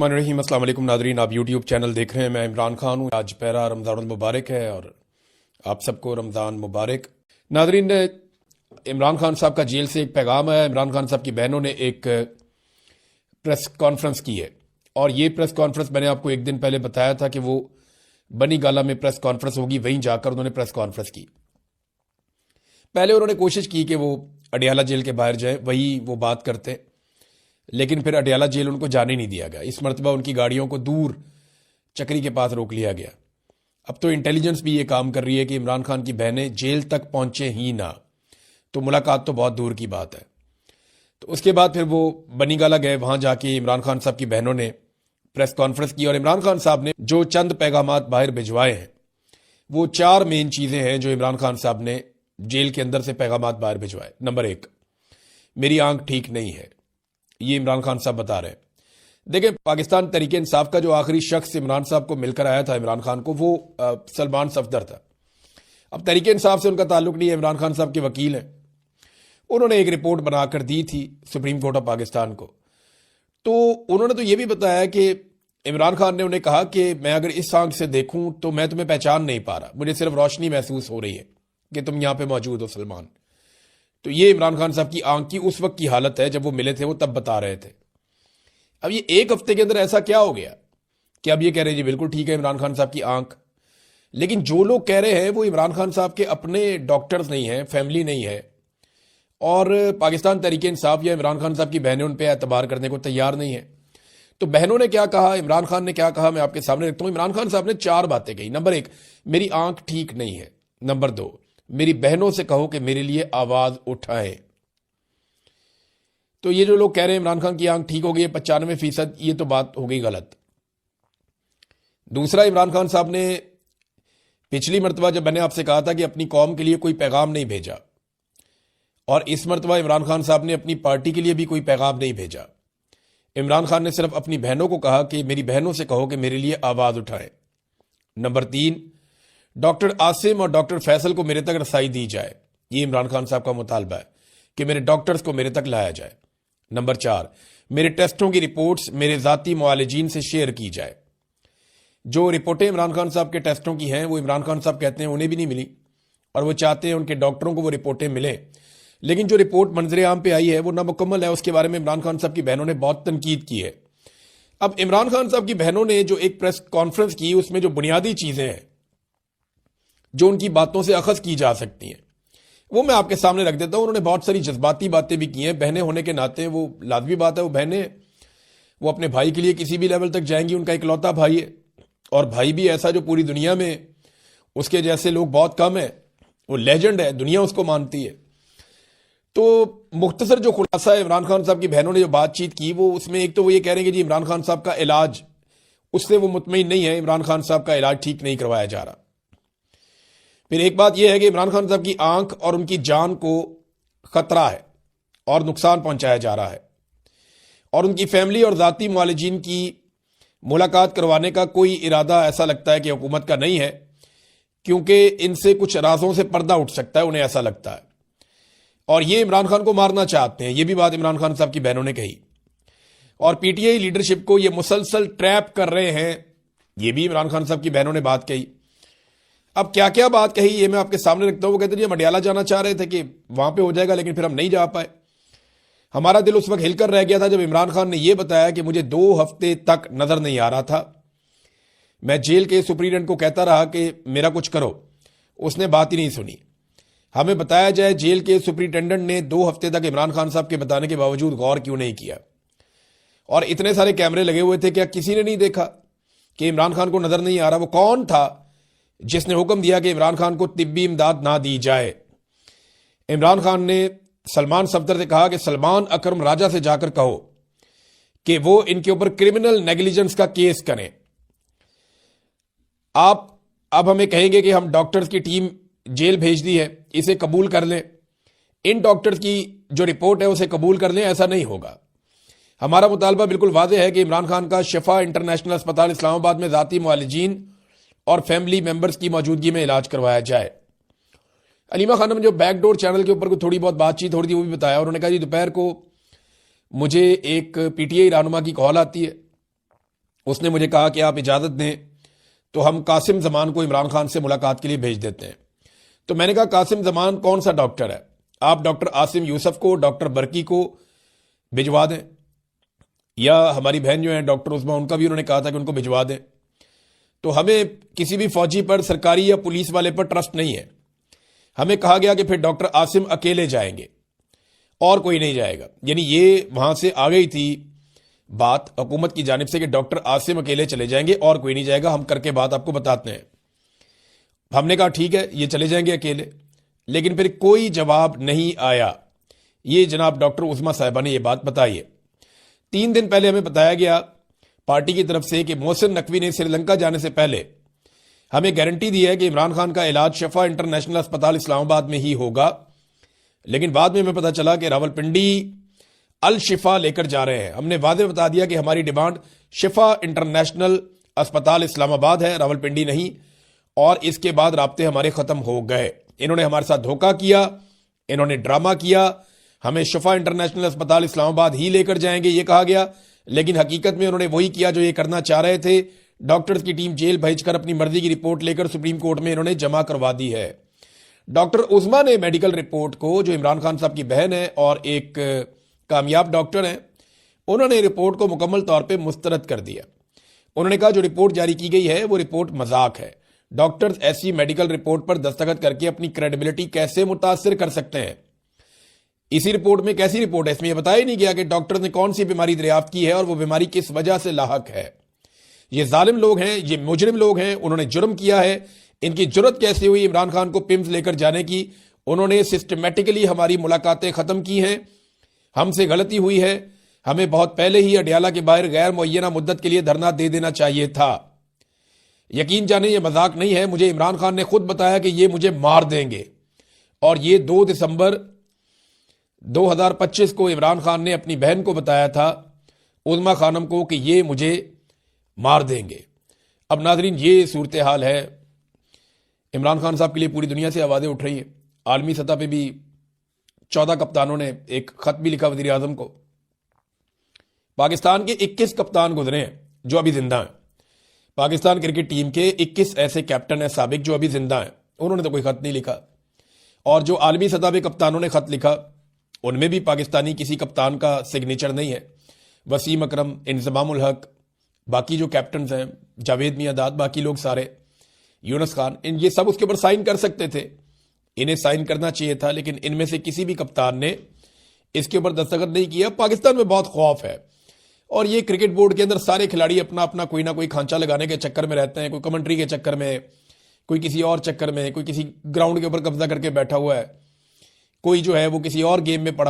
बिस्मिल्लाहिर्रहमानिर्रहीम। अस्सलाम वालेकुम नादरीन, आप यूट्यूब चैनल देख रहे हैं। मैं इमरान खान हूँ। आज पहला रमज़ान मुबारक है और आप सबको रमज़ान मुबारक। नादरीन, इमरान खान साहब का जेल से एक पैगाम आया। इमरान खान साहब की बहनों ने एक प्रेस कॉन्फ्रेंस की है और ये प्रेस कॉन्फ्रेंस मैंने आपको एक दिन पहले बताया था कि वो बनी गाला में प्रेस कॉन्फ्रेंस होगी, वहीं जाकर उन्होंने प्रेस कॉन्फ्रेंस की। पहले उन्होंने कोशिश की कि वो अडियाला जेल के बाहर जाए, वही वो बात करते, लेकिन फिर अडियाला जेल उनको जाने नहीं दिया गया। इस मरतबा उनकी गाड़ियों को दूर चक्री के पास रोक लिया गया। अब तो इंटेलिजेंस भी ये काम कर रही है कि इमरान खान की बहनें जेल तक पहुंचे ही ना, तो मुलाकात तो बहुत दूर की बात है। तो उसके बाद फिर वो बनी गाला गए, वहां जाके इमरान खान साहब की बहनों ने प्रेस कॉन्फ्रेंस की और इमरान खान साहब ने जो चंद पैगामात बाहर भिजवाए हैं, वो 4 मेन चीजें हैं जो इमरान खान साहब ने जेल के अंदर से पैगामात बाहर भिजवाए। नंबर 1, मेरी आंख ठीक नहीं है, ये इमरान खान साहब बता रहे हैं। देखें, पाकिस्तान तहरीक इंसाफ का जो आखिरी शख्स इमरान साहब को मिलकर आया था इमरान खान को, वो सलमान सफदर था। अब तहरीक इंसाफ से उनका ताल्लुक नहीं है, इमरान खान साहब के वकील हैं। उन्होंने एक रिपोर्ट बनाकर दी थी सुप्रीम कोर्ट ऑफ पाकिस्तान को। तो उन्होंने तो ये भी बताया कि इमरान खान ने उन्हें कहा कि मैं अगर इस आंख से देखूं तो मैं तुम्हें पहचान नहीं पा रहा, मुझे सिर्फ रोशनी महसूस हो रही है कि तुम यहां पे मौजूद हो सलमान। तो ये इमरान खान साहब की आंख की उस वक्त की हालत है, जब वो मिले थे वो तब बता रहे थे। अब ये एक हफ्ते के अंदर ऐसा क्या हो गया कि अब ये कह रहे हैं जी बिल्कुल ठीक है इमरान खान साहब की आंख। लेकिन जो लोग कह रहे हैं वो इमरान खान साहब के अपने डॉक्टर्स नहीं है, फैमिली नहीं है, और पाकिस्तान तहरीक इंसाफ या इमरान खान साहब की बहनें उन पर एतबार करने को तैयार नहीं है। तो बहनों ने क्या कहा, इमरान खान ने क्या कहा, मैं आपके सामने रखता हूं। इमरान खान साहब ने 4 बातें कही। नंबर 1, मेरी आंख ठीक नहीं है। नंबर 2, मेरी बहनों से कहो कि मेरे लिए आवाज उठाएं। तो ये जो लोग कह रहे हैं इमरान खान की आंख ठीक हो गई है 95%, ये तो बात हो गई गलत। दूसरा, इमरान खान साहब ने पिछली मरतबा जब मैंने आपसे कहा था कि अपनी कौम के लिए कोई पैगाम नहीं भेजा, और इस मरतबा इमरान खान साहब ने अपनी पार्टी के लिए भी कोई पैगाम नहीं भेजा। इमरान खान ने सिर्फ अपनी बहनों को कहा कि मेरी बहनों से कहो कि मेरे लिए आवाज उठाएं। नंबर 3, डॉक्टर आसिम और डॉक्टर फैसल को मेरे तक रसाई दी जाए। ये इमरान खान साहब का मुतालबा है कि मेरे डॉक्टर्स को मेरे तक लाया जाए। नंबर 4, मेरे टेस्टों की रिपोर्ट्स मेरे जाती मुआलिजीन से शेयर की जाए। जो रिपोर्टें इमरान खान साहब के टेस्टों की हैं वो इमरान खान साहब कहते हैं उन्हें भी नहीं मिली, और वो चाहते हैं उनके डॉक्टरों को वो रिपोर्टें मिलें। लेकिन जो रिपोर्ट मंजरे आम पे आई है वो नामुकम्मल है। उसके बारे में इमरान खान साहब की बहनों ने बहुत तनकीद की है। अब इमरान खान साहब की बहनों ने जो एक प्रेस कॉन्फ्रेंस की, उसमें जो बुनियादी चीजें हैं जो उनकी बातों से अखज़ की जा सकती हैं, वो मैं आपके सामने रख देता हूं। उन्होंने बहुत सारी जज्बाती बातें भी की हैं। बहनें होने के नाते वो लाजमी बात है, वो बहनें वो अपने भाई के लिए किसी भी लेवल तक जाएंगी। उनका इकलौता भाई है, और भाई भी ऐसा जो पूरी दुनिया में उसके जैसे लोग बहुत कम है, वो लेजेंड है, दुनिया उसको मानती है। तो मुख्तसर जो खुलासा है इमरान खान साहब की बहनों ने जो बातचीत की, वो उसमें एक तो वो ये कह रहे हैं कि जी इमरान खान साहब का इलाज, उससे वो मुतमईन नहीं है, इमरान खान साहब का इलाज ठीक नहीं करवाया जा रहा। फिर एक बात यह है कि इमरान खान साहब की आंख और उनकी जान को खतरा है और नुकसान पहुंचाया जा रहा है, और उनकी फैमिली और जाती मुआलिजीन की मुलाकात करवाने का कोई इरादा ऐसा लगता है कि हुकूमत का नहीं है, क्योंकि इनसे कुछ राजों से पर्दा उठ सकता है, उन्हें ऐसा लगता है, और ये इमरान खान को मारना चाहते हैं। ये भी बात इमरान खान साहब की बहनों ने कही। और पीटीआई लीडरशिप को ये मुसलसल ट्रैप कर रहे हैं, ये भी इमरान खान साहब की बहनों ने बात कही। अब क्या क्या बात कही ये मैं आपके सामने रखता हूं। वो कहते हैं हम अडियाला जाना चाह रहे थे कि वहां पे हो जाएगा, लेकिन फिर हम नहीं जा पाए। हमारा दिल उस वक्त हिलकर रह गया था जब इमरान खान ने यह बताया कि मुझे 2 हफ्ते तक नजर नहीं आ रहा था, मैं जेल के सुप्रीडेंट को कहता रहा कि मेरा कुछ करो, उसने बात ही नहीं सुनी। हमें बताया जाए जेल के सुप्रिंटेंडेंट ने 2 हफ्ते तक इमरान खान साहब के बताने के बावजूद गौर क्यों नहीं किया, और इतने सारे कैमरे लगे हुए थे, क्या किसी ने नहीं देखा कि इमरान खान को नजर नहीं आ रहा? वो कौन था जिसने हुक्म दिया कि इमरान खान को तिब्बी इमदाद ना दी जाए? इमरान खान ने सलमान सफदर से कहा कि सलमान अकरम राजा से जाकर कहो कि वो इनके ऊपर क्रिमिनल नेग्लिजेंस का केस करें। आप अब हमें कहेंगे कि हम डॉक्टर्स की टीम जेल भेज दी है, इसे कबूल कर लें, इन डॉक्टर्स की जो रिपोर्ट है उसे कबूल कर लें। ऐसा नहीं होगा। हमारा मुतालबा बिल्कुल वाज़ेह है कि इमरान खान का शिफा इंटरनेशनल अस्पताल इस्लामाबाद में जाती मुआलिजीन और फैमिली मेंबर्स की मौजूदगी में इलाज करवाया जाए। अलीमा खानम जो बैकडोर चैनल के ऊपर को थोड़ी बहुत बातचीत हो रही थी वो भी बताया। उन्होंने कहा जी दोपहर को मुझे एक पीटीआई रहनुमा की कॉल आती है اس نے مجھے کہا کہ آپ اجازت دیں تو ہم قاسم زمان کو عمران خان سے ملاقات کے لیے بھیج دیتے ہیں. تو میں نے کہا قاسم زمان کون سا ڈاکٹر ہے؟ آپ ڈاکٹر عاصم یوسف کو، ڈاکٹر برکی کو بھجوا دیں، یا ہماری بہن جو ہیں ڈاکٹر عظما، ان کا بھی انہوں نے کہا تھا کہ ان کو بھجوا دیں. تو ہمیں کسی بھی فوجی پر، سرکاری یا پولیس والے پر ٹرسٹ نہیں ہے. ہمیں کہا گیا کہ پھر ڈاکٹر عاصم اکیلے جائیں گے اور کوئی نہیں جائے گا. یعنی یہ وہاں سے آ گئی تھی بات حکومت کی جانب سے کہ ڈاکٹر عاصم اکیلے چلے جائیں گے اور کوئی نہیں جائے گا، ہم کر کے بات آپ کو بتاتے ہیں. ہم نے کہا ٹھیک ہے، یہ چلے جائیں گے اکیلے. لیکن پھر کوئی جواب نہیں آیا. یہ جناب ڈاکٹر عظما صاحبہ نے یہ بات بتائی ہے. 3 دن پہلے ہمیں بتایا گیا پارٹی کی طرف سے کہ محسن نقوی نے سری لنکا جانے سے پہلے ہمیں گارنٹی دی ہے کہ عمران خان کا علاج شفا انٹرنیشنل اسپتال اسلام آباد میں ہی ہوگا. لیکن بعد میں ہمیں پتہ چلا کہ راولپنڈی الشفا لے کر جا رہے ہیں. ہم نے واضح بتا دیا کہ ہماری ڈیمانڈ شفا انٹرنیشنل اسپتال اسلام آباد ہے، راولپنڈی نہیں. اور اس کے بعد رابطے ہمارے ختم ہو گئے. انہوں نے ہمارے ساتھ دھوکہ کیا، انہوں نے ڈرامہ کیا. ہمیں شفا انٹرنیشنل اسپتال اسلام آباد ہی لے کر جائیں گے یہ کہا گیا، لیکن حقیقت میں انہوں نے وہی کیا جو یہ کرنا چاہ رہے تھے. ڈاکٹرز کی ٹیم جیل بھیج کر اپنی مرضی کی رپورٹ لے کر سپریم کورٹ میں انہوں نے جمع کروا دی ہے. ڈاکٹر عظما نے میڈیکل رپورٹ کو، جو عمران خان صاحب کی بہن ہے اور ایک کامیاب ڈاکٹر ہیں، انہوں نے رپورٹ کو مکمل طور پہ مسترد کر دیا. انہوں نے کہا جو رپورٹ جاری کی گئی ہے وہ رپورٹ مذاق ہے. ڈاکٹرز ایسی میڈیکل رپورٹ پر دستخط کر کے اپنی کریڈیبلٹی کیسے متاثر کر سکتے ہیں؟ اسی رپورٹ میں کیسی رپورٹ ہے؟ اس میں یہ بتایا ہی نہیں گیا کہ ڈاکٹر نے کون سی بیماری دریافت کی ہے اور وہ بیماری کس وجہ سے لاحق ہے. یہ ظالم لوگ ہیں، یہ مجرم لوگ ہیں، انہوں نے جرم کیا ہے. ان کی جرت کیسے ہوئی عمران خان کو پمز لے کر جانے کی؟ انہوں نے سسٹمیٹکلی ہماری ملاقاتیں ختم کی ہیں. ہم سے غلطی ہوئی ہے. ہمیں بہت پہلے ہی اڈیالہ کے باہر غیر معینہ مدت کے لیے دھرنا دے دینا چاہیے تھا. یقین جانیں یہ مذاق نہیں ہے. مجھے عمران خان نے خود بتایا کہ یہ مجھے مار دیں گے، اور یہ 2 دسمبر 2025 کو عمران خان نے اپنی بہن کو بتایا تھا، عظما خانم کو، کہ یہ مجھے مار دیں گے. اب ناظرین یہ صورتحال ہے. عمران خان صاحب کے لیے پوری دنیا سے آوازیں اٹھ رہی ہیں. عالمی سطح پہ بھی 14 کپتانوں نے ایک خط بھی لکھا وزیر اعظم کو. پاکستان کے 21 کپتان گزرے ہیں جو ابھی زندہ ہیں. پاکستان کرکٹ ٹیم کے 21 ایسے کیپٹن ہیں سابق جو ابھی زندہ ہیں. انہوں نے تو کوئی خط نہیں لکھا. اور جو عالمی سطح پہ کپتانوں نے خط لکھا ان میں بھی پاکستانی کسی کپتان کا سگنیچر نہیں ہے. وسیم اکرم، انضمام الحق، باقی جو کیپٹنز ہیں، جاوید میاں داد، باقی لوگ سارے، یونس خان، یہ سب اس کے اوپر سائن کر سکتے تھے. انہیں سائن کرنا چاہیے تھا، لیکن ان میں سے کسی بھی کپتان نے اس کے اوپر دستخط نہیں کیا. پاکستان میں بہت خوف ہے، اور یہ کرکٹ بورڈ کے اندر سارے کھلاڑی اپنا اپنا کوئی نہ کوئی کھانچا لگانے کے چکر میں رہتے ہیں. کوئی کمنٹری کے چکر میں، کوئی کسی اور چکر میں، کوئی کسی گراؤنڈ کے اوپر قبضہ کر کے بیٹھا ہوا ہے، کوئی جو ہے وہ کسی اور گیم میں پڑا